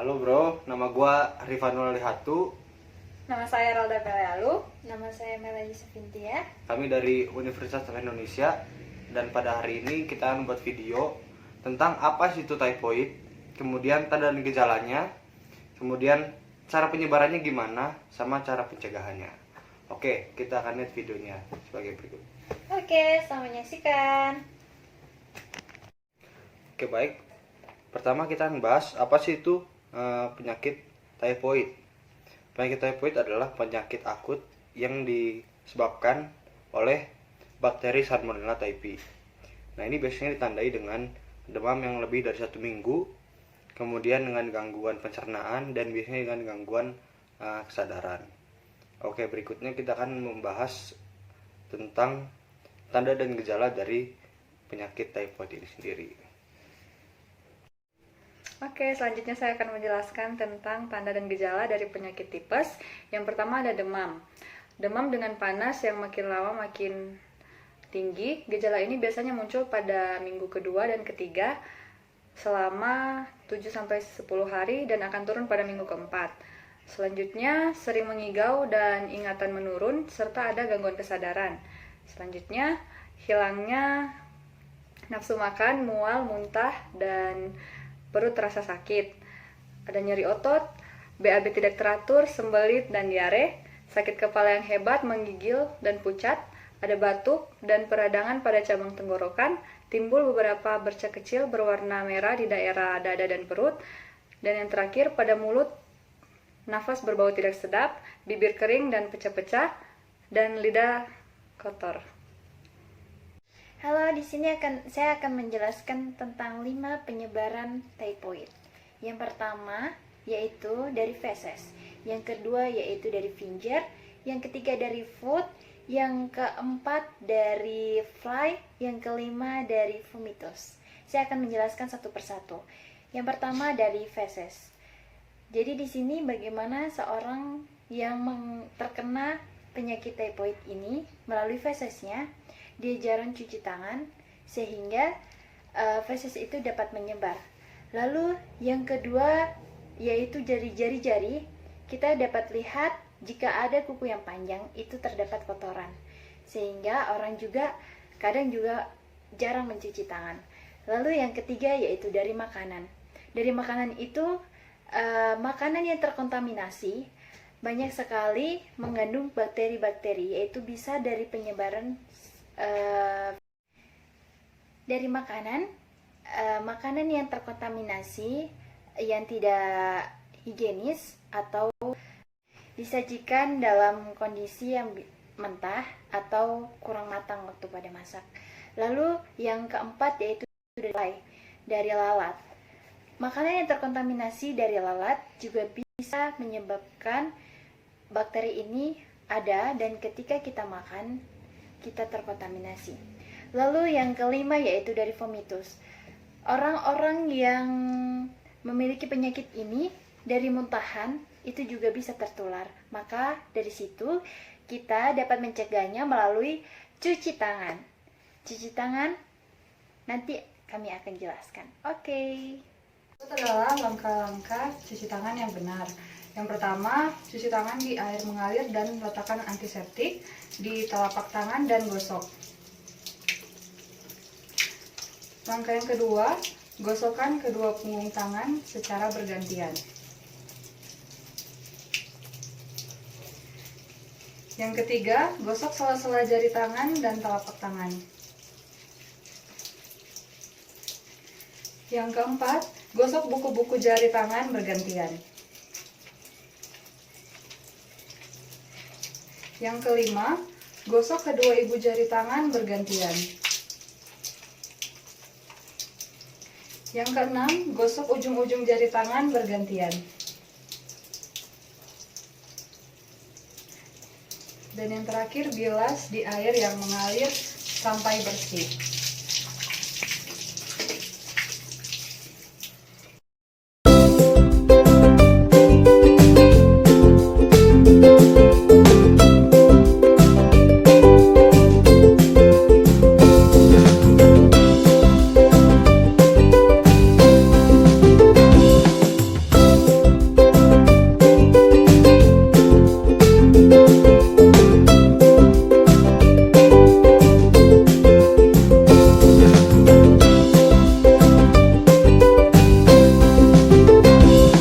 Halo bro, nama gua Rifanul Lihatu. Nama saya Ralda Pelealu. Nama saya Melanie Sevintia. Kami dari Universitas Indonesia. Dan pada hari ini kita akan membuat video tentang apa sih itu typhoid, kemudian tanda dan gejalanya, kemudian cara penyebarannya gimana, sama cara pencegahannya. Oke, kita akan lihat videonya sebagai berikut. Oke, selamat menyaksikan. Oke, baik. Pertama kita akan bahas apa sih itu penyakit typhoid. Penyakit typhoid adalah penyakit akut yang disebabkan oleh bakteri Salmonella typhi. Nah, ini biasanya ditandai dengan demam yang lebih dari 1 minggu, kemudian dengan gangguan pencernaan, dan biasanya dengan gangguan kesadaran. Oke, berikutnya kita akan membahas tentang tanda dan gejala dari penyakit typhoid ini sendiri. Oke, selanjutnya saya akan menjelaskan tentang tanda dan gejala dari penyakit tipes. Yang pertama ada demam. Demam dengan panas yang makin lama makin tinggi. Gejala ini biasanya muncul pada minggu kedua dan ketiga selama 7-10 hari dan akan turun pada minggu keempat. Selanjutnya sering mengigau dan ingatan menurun serta ada gangguan kesadaran. Selanjutnya hilangnya nafsu makan, mual, muntah, dan perut terasa sakit. Ada nyeri otot, BAB tidak teratur, sembelit, dan diare. Sakit kepala yang hebat, menggigil, dan pucat. Ada batuk dan peradangan pada cabang tenggorokan. Timbul beberapa bercak kecil berwarna merah di daerah dada dan perut. Dan yang terakhir pada mulut, nafas berbau tidak sedap, bibir kering dan pecah-pecah, dan lidah kotor. Halo, di sini saya akan menjelaskan tentang 5 penyebaran typhoid. Yang pertama yaitu dari feses, yang kedua yaitu dari finger, yang ketiga dari food, yang keempat dari fly, yang kelima dari vomitus. Saya akan menjelaskan satu persatu. Yang pertama dari feses. Jadi di sini bagaimana seorang yang terkena penyakit typhoid ini melalui fesesnya, dia jarang cuci tangan sehingga feses itu dapat menyebar. Lalu yang kedua yaitu dari jari-jari, kita dapat lihat jika ada kuku yang panjang itu terdapat kotoran, sehingga orang juga kadang juga jarang mencuci tangan. Lalu yang ketiga yaitu dari makanan. Dari makanan itu makanan yang terkontaminasi banyak sekali mengandung bakteri-bakteri, yaitu bisa dari penyebaran dari makanan yang terkontaminasi yang tidak higienis atau disajikan dalam kondisi yang mentah atau kurang matang waktu pada masak. Lalu yang keempat yaitu dari lalat. Makanan yang terkontaminasi dari lalat juga bisa menyebabkan bakteri ini ada, dan ketika kita makan kita terkontaminasi. Lalu yang kelima yaitu dari vomitus. Orang-orang yang memiliki penyakit ini dari muntahan itu juga bisa tertular. Maka dari situ kita dapat mencegahnya melalui cuci tangan. Cuci tangan nanti kami akan jelaskan. Oke. Itu adalah langkah-langkah cuci tangan yang benar. Yang pertama, cuci tangan di air mengalir dan letakkan antiseptik di telapak tangan dan gosok. Langkah yang kedua, gosokkan kedua punggung tangan secara bergantian. Yang ketiga, gosok sela-sela jari tangan dan telapak tangan. Yang keempat, gosok buku-buku jari tangan bergantian. Yang kelima, gosok kedua ibu jari tangan bergantian. Yang keenam, gosok ujung-ujung jari tangan bergantian. Dan yang terakhir, bilas di air yang mengalir sampai bersih.